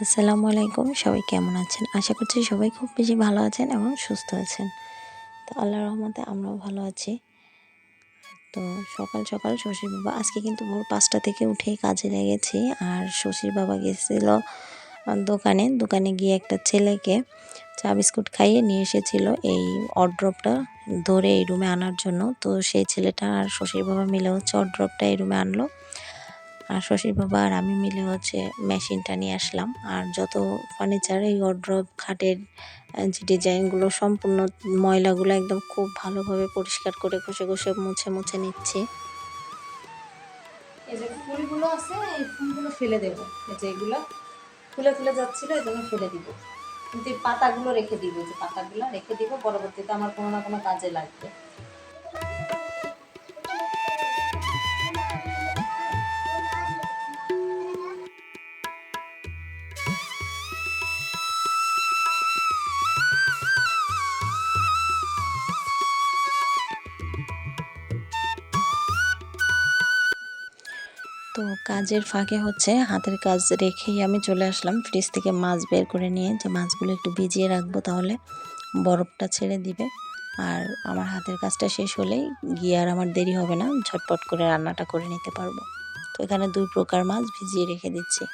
আসসালামু আলাইকুম, সবাই কেমন আছেন? আশা করছি সবাই খুব বেশি ভালো আছেন এবং সুস্থ আছেন। তো আল্লাহর রহমতে আমরাও ভালো আছি। তো সকাল সকাল শশীর বাবা আজকে কিন্তু ভোর ৫টা থেকে উঠেই কাজে লেগেছি। আর শশীর বাবা গেছিল দোকানে গিয়ে একটা ছেলেকে চা বিস্কুট খাইয়ে নিয়ে এসেছিল এই অড্রপটা ধরে এই রুমে আনার জন্য। তো সেই ছেলেটা আর শশীর বাবা মিলে অড্রপটা এই রুমে আনলো। আর শশীর বাবা আর আমি মিলে মেশিনটা নিয়ে আসলাম। আর যত ফার্নিচার এই ওয়ারড্রব খাটের যে ডিজাইনগুলো সম্পূর্ণ ময়লাগুলো একদম খুব ভালোভাবে পরিষ্কার করে ঘষে মুছে নিচ্ছি। এই যে ফুলগুলো আছে, এই ফুলগুলো ফেলে দেবো। এই যে এগুলো ফুলে যাচ্ছিল, এই জন্য ফেলে দিব। কিন্তু এই পাতাগুলো রেখে দিব, যে পাতাগুলো রেখে দিব, পরবর্তীতে আমার কোনো না কোনো কাজে লাগবে। তো কাজের ফাঁকে হাতের কাজ রেখেই আমি চলে আসলাম ফ্রিজ থেকে মাছ বের করে নিয়ে, যে মাছগুলো একটু ভিজিয়ে রাখবো, তাহলে বরফটা ছেড়ে দিবে। আর আমার হাতের কাজটা শেষ হলেই গিয়ে আর আমার দেরি হবে না, ঝটপট করে রান্নাটা করে নিতে পারবো। তো এখানে 2 প্রকার মাছ ভিজিয়ে রেখে দিচ্ছি।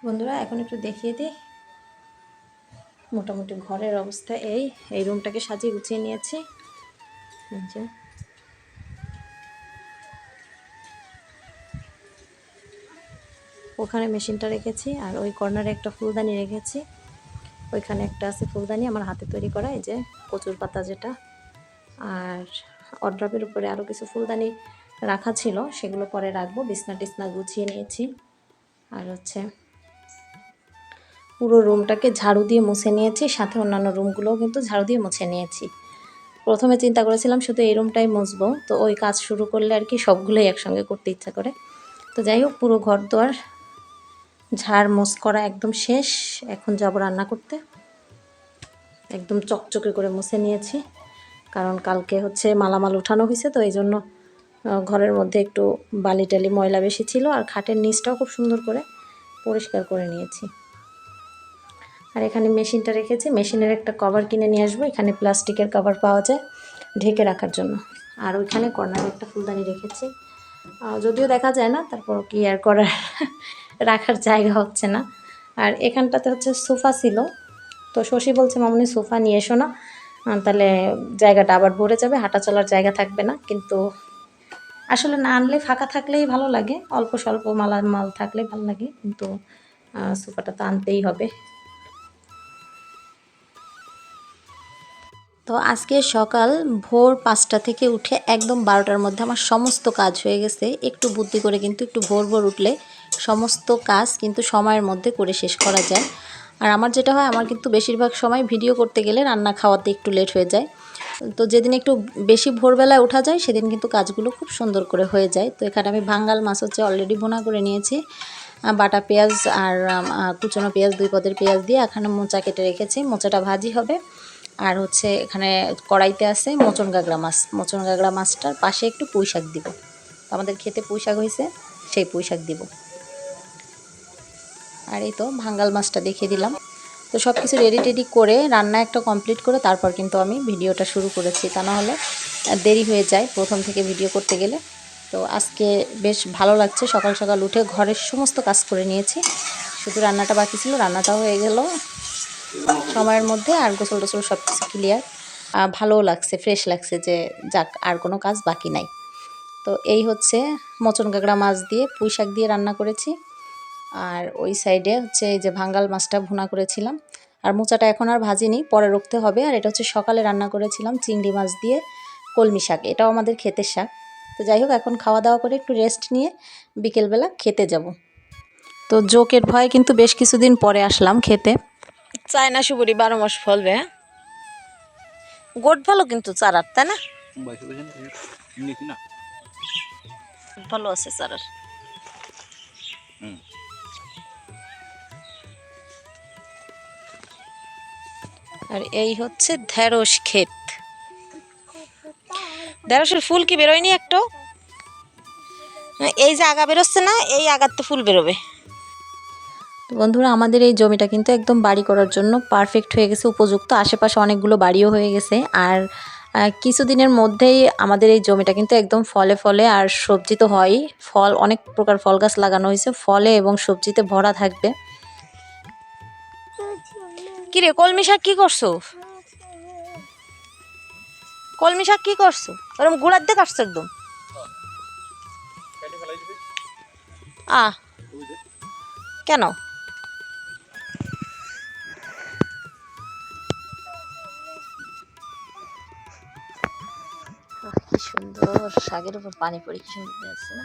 বন্ধুরা এখন একটু দেখিয়ে দিই মোটামুটি ঘরের অবস্থা। এই রুমটাকে সাজিয়ে গুছিয়ে নিয়েছি। এই যে ওখানে মেশিনটা রেখেছি, আর ওই কর্নারে একটা ফুলদানি রেখেছি, ওইখানে একটা আছে ফুলদানি আমার হাতে তৈরি করা, এই যে কচুর পাতা যেটা। আর অড্রপের উপরে আরও কিছু ফুলদানি রাখা ছিল, সেগুলো পরে রাখবো। বিছনা টিছনা গুছিয়ে নিয়েছি। আর হচ্ছে পুরো রুমটাকে ঝাড়ু দিয়ে মুছে নিয়েছি, সাথে অন্যান্য রুমগুলোও কিন্তু ঝাড়ু দিয়ে মুছে নিয়েছি। প্রথমে চিন্তা করেছিলাম শুধু এই রুমটাই মুছবো, তো ওই কাজ শুরু করলে আর কি সবগুলোই একসঙ্গে করতে ইচ্ছা করে। তো যাই হোক, পুরো ঘর দুয়ার ঝাড় মোছ করা একদম শেষ। এখন যাব রান্না করতে। একদম চকচকে করে মুছে নিয়েছি, কারণ কালকে হচ্ছে মালামাল উঠানো হয়েছে, তো এই জন্য ঘরের মধ্যে একটু বালি টালি ময়লা বেশি ছিল। আর খাটের নিচটাও খুব সুন্দর করে পরিষ্কার করে নিয়েছি। আর এখানে মেশিনটা রেখেছি, মেশিনের একটা কভার কিনে নিয়ে আসবো। এখানে প্লাস্টিকের কভার পাওয়া যায় ঢেকে রাখার জন্য। আর ওইখানে কর্নারে একটা ফুলদানি রেখেছি, যদিও দেখা যায় না, তারপর কি আর করার, রাখার জায়গা হচ্ছে না। আর এখানটাতে হচ্ছে সোফা ছিল, তো শশী বলছে মামনি সোফা নিয়ে এসো না, তাহলে জায়গাটা আবার ভরে যাবে, হাঁটা চলার জায়গা থাকবে না। কিন্তু আসলে না আনলে, ফাঁকা থাকলেই ভালো লাগে, অল্প স্বল্প মালামাল থাকলেই ভালো লাগে, কিন্তু সোফাটা তো আনতেই হবে। তো আজকে সকাল ভোর 5টা থেকে উঠে একদম 12টার মধ্যে আমার সমস্ত কাজ হয়ে গেছে। একটু বুদ্ধি করে কিন্তু একটু ভোর ভোর উঠলে সমস্ত কাজ কিন্তু সময়ের মধ্যে করে শেষ করা যায়। আর আমার যেটা হয়, আমার কিন্তু বেশিরভাগ সময় ভিডিও করতে গেলে রান্না খাওয়াতে একটু লেট হয়ে যায়। তো যেদিন একটু বেশি ভোরবেলায় ওঠা যায় সেদিন কিন্তু কাজগুলো খুব সুন্দর করে হয়ে যায়। তো এখানে আমি ভাঙ্গাল মাছ হচ্ছে অলরেডি ভুনা করে নিয়েছি, বাটা পেঁয়াজ আর কুচনো পেঁয়াজ, 2 পদের পেঁয়াজ দিয়ে এখানে মোচা কেটে রেখেছি। মোচাটা ভাজি হবে। আর হচ্ছে এখানে কড়াইতে আছে মোচন গাগরা মাছ। মোচন গাগরা মাছটার পাশে একটু পুঁই শাক দিব। আমাদের খেতে পুঁই শাক হয়েছে, সেই পুঁই শাক দিব। আর এই তো ভাঙ্গাল মাছটা দেখিয়ে দিলাম। তো সব কিছু রেডি টেডি করে রান্না একটা কমপ্লিট করে তারপর কিন্তু আমি ভিডিওটা শুরু করেছি, তা না হলে দেরি হয়ে যায় প্রথম থেকে ভিডিও করতে গেলে। তো আজকে বেশ ভালো লাগছে, সকাল সকাল উঠে ঘরের সমস্ত কাজ করে নিয়েছি, শুধু রান্নাটা বাকি ছিল, রান্নাটাও হয়ে গেল সময়ের মধ্যে। আর গোসল টোসল সব কিছু ক্লিয়ার, ভালোও লাগছে, ফ্রেশ লাগছে যে যাক আর কোনো কাজ বাকি নাই। তো এই হচ্ছে মোচন কাঁকড়া মাছ দিয়ে পুঁই শাক দিয়ে রান্না করেছি। আর ওই সাইডে হচ্ছে এই যে ভাঙ্গাল মাছটা ভুনা করেছিলাম। আর মোচাটা এখন আর ভাজিনি, পরে রাখতে হবে। আর এটা হচ্ছে সকালে রান্না করেছিলাম চিংড়ি মাছ দিয়ে কলমি শাক, এটাও আমাদের ক্ষেতের শাক। তো যাই হোক, এখন খাওয়া দাওয়া করে একটু রেস্ট নিয়ে বিকেলবেলা খেতে যাব। তো জোকের ভয়ে কিন্তু বেশ কিছুদিন পরে আসলাম খেতে। চায়না সুপুরি 12 মাস ফলবে, হ্যাঁ গোট ভালো কিন্তু চারার, তাই না? ভালো আছে চারার। আর এই হচ্ছে ঢেঁড়স ক্ষেত। ঢেঁড়সের ফুল কি বেরোয়নি একটু? এই যে আগা বেরোচ্ছে না, এই আগার তো ফুল বেরোবে। তো বন্ধুরা, আমাদের এই জমিটা কিন্তু একদম বাড়ি করার জন্য পারফেক্ট হয়ে গেছে, উপযুক্ত। আশেপাশে অনেকগুলো বাড়িও হয়ে গেছে। আর কিছুদিনের মধ্যেই আমাদের এই জমিটা কিন্তু একদম ফলে ফলে, আর সবজি তো হয়ই, ফল অনেক প্রকার ফল গাছ লাগানো হয়েছে, ফলে এবং সবজিতে ভরা থাকবে। কিরে কলমি শাক কি করছো? কলমি শাক কি করছো? ওরকম গুড়ার দিয়ে কাটছো একদম? কেন? কি সুন্দর শাকের উপর পানি পড়ে, কি সুন্দর লাগছে না?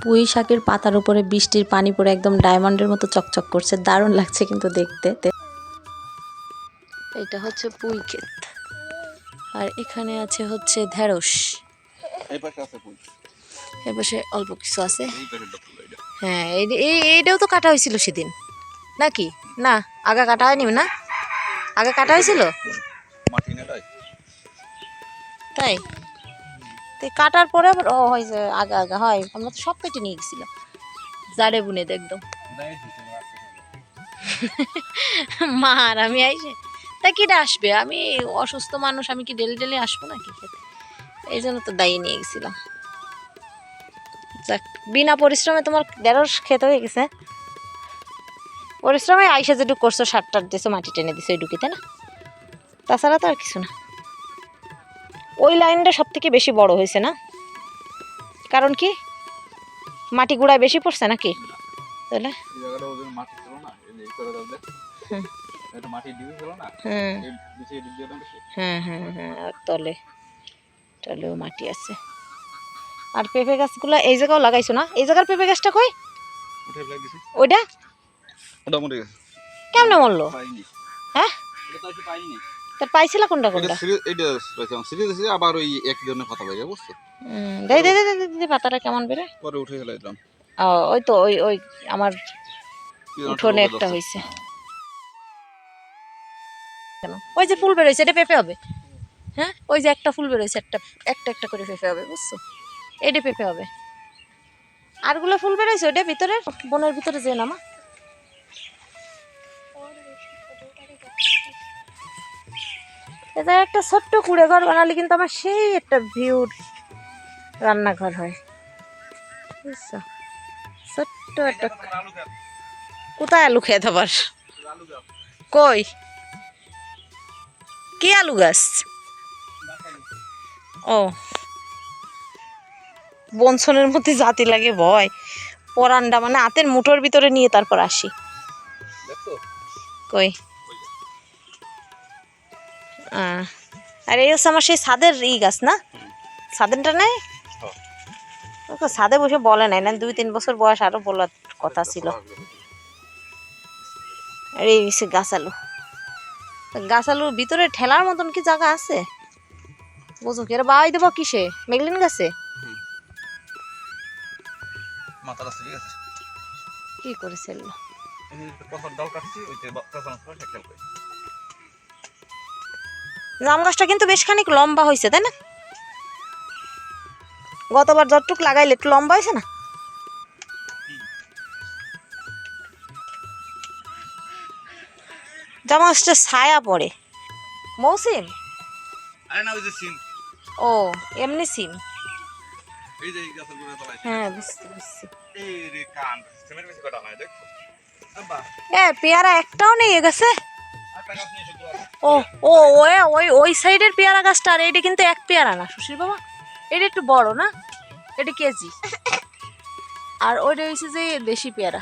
পুঁই শাকের পাতার উপরে বৃষ্টির পানি পড়ে একদম ডায়মন্ডের মতো চকচক করছে, দারুণ লাগছে কিন্তু দেখতে। এটা হচ্ছে পুঁই ক্ষেত, আর এখানে আছে হচ্ছে ঢেঁড়স। এর পাশে অল্প কিছু আছে। হ্যাঁ, এইটাও তো কাটা হয়েছিল সেদিন নাকি? না, আগা কাটা হয়নি না? আগে কাটা হয়েছিল তাই? কাটার পরে আবার ও হয়েছে আগা আগা হয়। আমরা তো সব কেটে নিয়ে গেছিলাম জাড়ে বুনে একদম। মা আর আমি আইসে তা কিটা আসবে, আমি অসুস্থ মানুষ, আমি কি ডেলি ডেলি আসবো নাকি খেতে? এই জন্য তো দায়ী নিয়ে গেছিলাম। যাক, বিনা পরিশ্রমে তোমার ঢেঁড়স খেতে হয়ে গেছে। পরিশ্রমে আইসা যেটুকু করছো, সারটার দিছো, মাটি টেনে দিছো, ওইটুকুই, তাই না? তাছাড়া তো আর কিছু না। ওই লাইনটা সব থেকে বেশি বড় হয়েছে না? কারণ কি মাটি গুঁড়ায় বেশি পড়ছে নাকি? তাহলে এই জায়গাটা ওদের মাটি ছিল না, এই যে এই করেটা ওদের হুম। এটা মাটি ডিউ ছিল না, হ্যাঁ এই নিচে এদিক দিয়ে তো বেশি। হ্যাঁ হ্যাঁ হ্যাঁ, আর তলে তলেও মাটি আছে। আর পেঁপে গাছগুলো এই জায়গাও লাগাইছো না? এই জায়গার পেঁপে গাছটা কই? উঠে ফেলে দিছি, ওইটা ওটা মরে গেছে। কেমনে মরলো? পাইনি, হ্যাঁ, এটা তো এসে পাইনি। তার পাইছিল কোনটা এটা কোনটা? সিরিজ, এইটা পাইছিলাম সিরিজ আছে, আবার ওই একই ধরনের পাতা পাই বুঝছো, দেই দেই দেই দেই দেই, পাতাটা কেমন বেরে। পরে উঠে ফেলে দিলাম। ও, ওই তো ওই ওই আমার কি যেন উঠোনে রোদে একটা যাচ্ছে। হয়েছে। কেন? ওই যে ফুল বেরোইছে, এটা পেঁপে হবে। হ্যাঁ, ওই যে একটা ফুল বেরোইছে, একটা একটা একটা করে পেঁপে হবে, বুঝছো? এটা পেঁপে হবে। আরগুলো ফুল বেরোইছে ওইটা ভিতরে, বনের ভিতরে যে নামা। এটা একটা ছোট্ট কুড়ে ঘর বানালে কিন্তু আমার সেই একটা ভিউর রান্নাঘর হয়, বুঝছো? ছোট্ট একটা। কোথায় আলু খেত আবার? কই? কি আলু গাছ? ও, বনছনের মধ্যে জাতি লাগে ভয়, পরান্ডা মানে হাতের মুঠোর ভিতরে নিয়ে তারপর আসি। দেখছো? কই? আর এই হচ্ছে আমার সেই ছাদের গাছ না? ছাদেরটা নাই? ওকে ছাদে বসে বলে নাই না, 2-3 বছর বয়স, আরো বলার কথা ছিল। আর এই হচ্ছে গাছ আলু। গাছ আলুর ভিতরে ঠেলার মতন কি জায়গা আছে? বুঝো কি, এরা বাই দেবো কিসে? মেঘলিন গাছে? মাথাটা ঠিক আছে, কি করেছিল? এই যে কত ডাল কাটছি, ওইতে পেছনে করে একটা খেলবে। জাম গাছটা কিন্তু বেশ খানিক লম্বা হয়েছে, তাই না? গতবার যতটুক লাগাইলে একটু লম্বা হয়েছে না? জাম গাছটা ছায়া পড়ে। মৌসিম? আরে না, ওই যে সিম, ও, এমনি সিম। এই যে এই গাছের গোড়ায় তলায়। হ্যাঁ, বুঝতে পারছি। এই রে কান, সিমের বেশি কটা নাই দেখো। আব্বা, পেয়ারা একটাও নেই এ গাছে। একটা গাছ নিয়ে শুধু ও ও, ওই ওই ওই সাইডের পেয়ারা গাছটা, আর এটা কিন্তু এক পেয়ারা না সুশীল বাবা, এটা একটু বড় না, এটা কেজি। আর ওইটা হয়েছে যে দেশি পেয়ারা।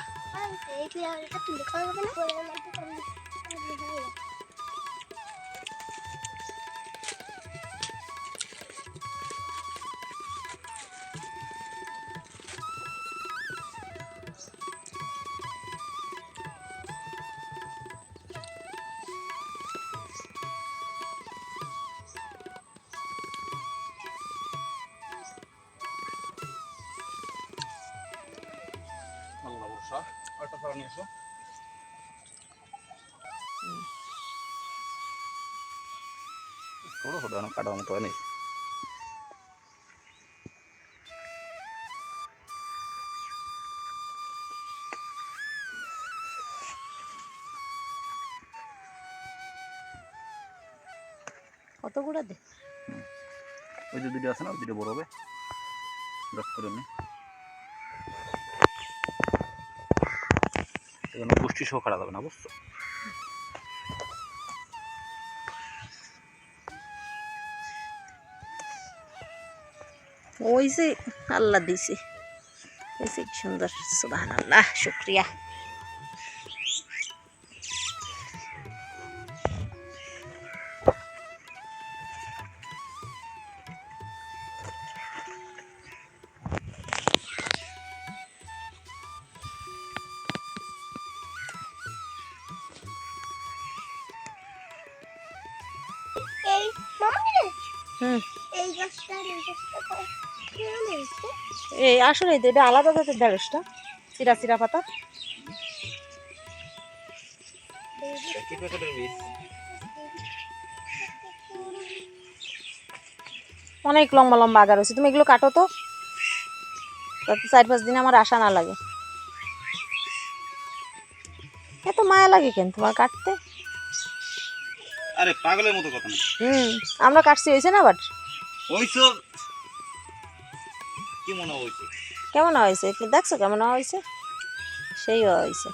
আল্লাহ ভরসা। একটা ফল নিয়ে এসো। ছোট ছোট অনেক কাটার মতো হয় নাই। কতগুলো দে? ওই যে দুটো আছে না, ওই দুটো বড় হবে, ব্রাশ করে নি। এখানে পুষ্টি সহ খাড়া যাবে না, বুঝছো? ওই যে আল্লাহ দিছে, এই যে কি সুন্দর, সুবহানাল্লাহ, শুকরিয়া। এই মামা হুম, এই গাছটা কেমন হয়েছে? এই আসলে এটা আলাদা জাতের ঢেঁড়সটা, চিরা চিরা পাতা। অনেক লম্বা লম্বা আগার হয়েছে, তুমি এগুলো কাটো তো, যাতে 4-5 দিন আমার আশা না লাগে। এত মায়া লাগে কেন তোমার কাটতে? আরে পাগলের মতো কথা না, আমরা কাটছি, হয়েছে না? বাট ওইসব কি মনে হয়েছে? কেমন হয়েছে, কি দেখছো কেমন হয়েছে? সেই হয়েছে।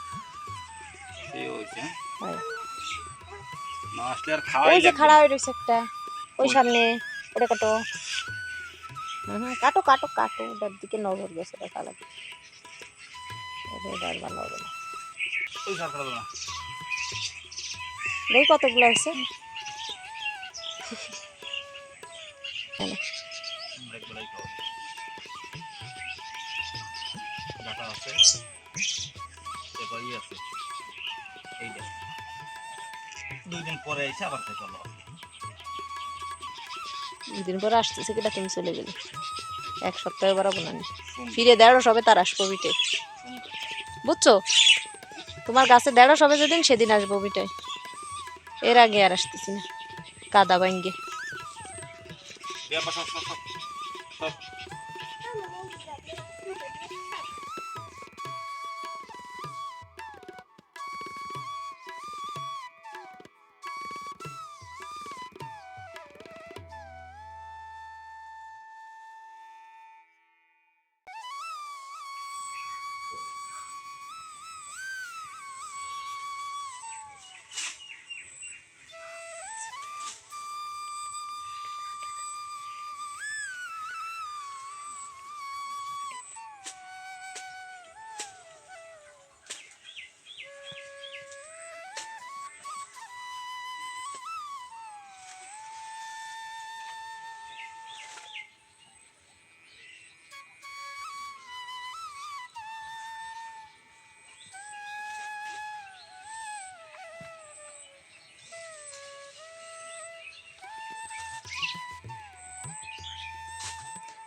সেই হয়েছে হয়। না আসলে আর খাওয়াই ওই যে লাগবে খাড়া না। হয়ে রয়েছে একটা, ওই সামনে, ওটা কাটো। কাটো কাটো কাটো, ওটার দিকে নজর গেছে, ওটা কালা, ওটা আর ভালো হবে না। ওই সার খাওয়া না দেখি কতগুলো আছে। একবেলাই খাওয়া ডাটা আছে এবার আছে এইটা 2 দিন পরে এসে আবার খেতে হলো দুদিন পরে আসতেছে কিটা, তুমি চলে গেলে 1 সপ্তাহে বাড়াবো না, ফিরে 1.5 সবে তার আসবো বিটে, বুঝছো? তোমার গাছে 1.5 সবে যেদিন সেদিন আসবো বিটায়, এর আগে আর আসতেছি না, কাদা ভাঙ্গে। সব সব সব সব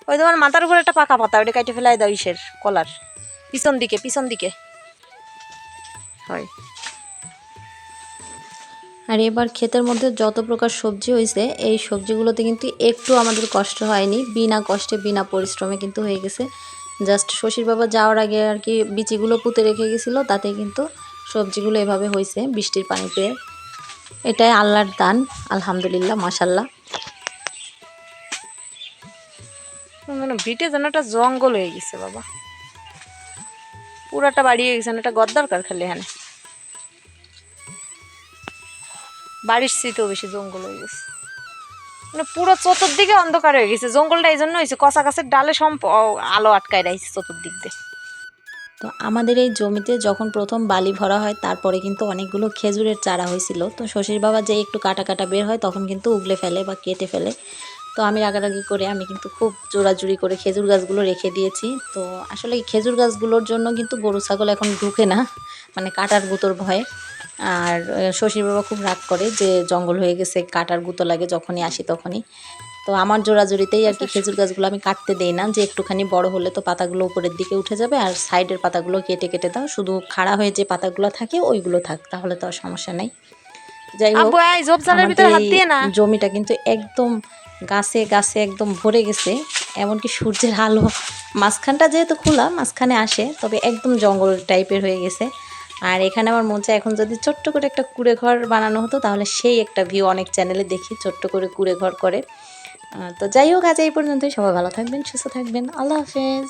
ওই তোমার মাথার উপরে একটা পাকা পাতা, ওটা কাটে ফেলাই দাও, ইসের কলার পিছন দিকে, পিছন দিকে হয়। আর এবার ক্ষেতের মধ্যে যত প্রকার সবজি হয়েছে, এই সবজিগুলোতে কিন্তু একটু আমাদের কষ্ট হয়নি, বিনা কষ্টে বিনা পরিশ্রমে কিন্তু হয়ে গেছে। জাস্ট শশীর বাবা যাওয়ার আগে আর কি বিচিগুলো পুঁতে রেখে গেছিলো, তাতে কিন্তু সবজিগুলো এভাবে হয়েছে বৃষ্টির পানি পেয়ে। এটাই আল্লাহর দান, আলহামদুলিল্লাহ, মাশাল্লাহ। মানে ভিটে যেন একটা জঙ্গল হয়ে গেছে বাবা, পুরাটা বাড়ি হয়ে গেছে, একটা ঘর দরকার খালি এখানে, বাড়ির স্মৃতিও বেশি জঙ্গল হয়ে গেছে, মানে পুরো চতুর্দিকে অন্ধকার হয়ে গেছে। জঙ্গলটা এই জন্য হয়েছে, কচা গাছের ডালে আলো আটকায় রাখছে চতুর্দিক দিয়ে। তো আমাদের এই জমিতে যখন প্রথম বালি ভরা হয়, তারপরে কিন্তু অনেকগুলো খেজুরের চারা হয়েছিল। তো শশীর বাবা যে একটু কাটা কাটা বের হয়, তখন কিন্তু উগলে ফেলে বা কেটে ফেলে। তো আমি রাগারাগি করে আমি কিন্তু খুব জোড়াজুড়ি করে খেজুর গাছগুলো রেখে দিয়েছি। তো আসলে এই খেজুর গাছগুলোর জন্য কিন্তু গরু ছাগল এখন ঢুকে না, মানে কাটার গুঁতোর ভয়ে। আর শশীর বাবা খুব রাগ করে যে জঙ্গল হয়ে গেছে, কাটার গুঁতো লাগে যখনই আসি তখনই। তো আমার জোড়াজুড়িতেই আর কি খেজুর গাছগুলো আমি কাটতে দেই না, যে একটুখানি বড় হলে তো পাতাগুলো উপরের দিকে উঠে যাবে, আর সাইডের পাতাগুলো কেটে কেটে দাও, শুধু খাড়া হয়ে যে পাতাগুলো থাকে ওইগুলো থাক, তাহলে তো আর সমস্যা নেই। যাই হোক, আব্বু এই ঝোপঝাড়ের আমাদের ভিতরে হাত এই দিয়ে না। জমিটা কিন্তু একদম গাছে গাছে একদম ভরে গেছে, এমনকি সূর্যের আলো মাঝখানটা যেহেতু খোলা, মাঝখানে আসে, তবে একদম জঙ্গল টাইপের হয়ে গেছে। আর এখানে আমার মন চায় এখন যদি ছোট্ট করে একটা কুঁড়ে ঘর বানানো হতো, তাহলে সেই একটা ভিউ অনেক চ্যানেলে দেখি ছোট্ট করে কুঁড়ে ঘর করে। তো যাই হোক, আজ এই পর্যন্তই। সবাই ভালো থাকবেন, সুস্থ থাকবেন, আল্লাহ হাফেজ।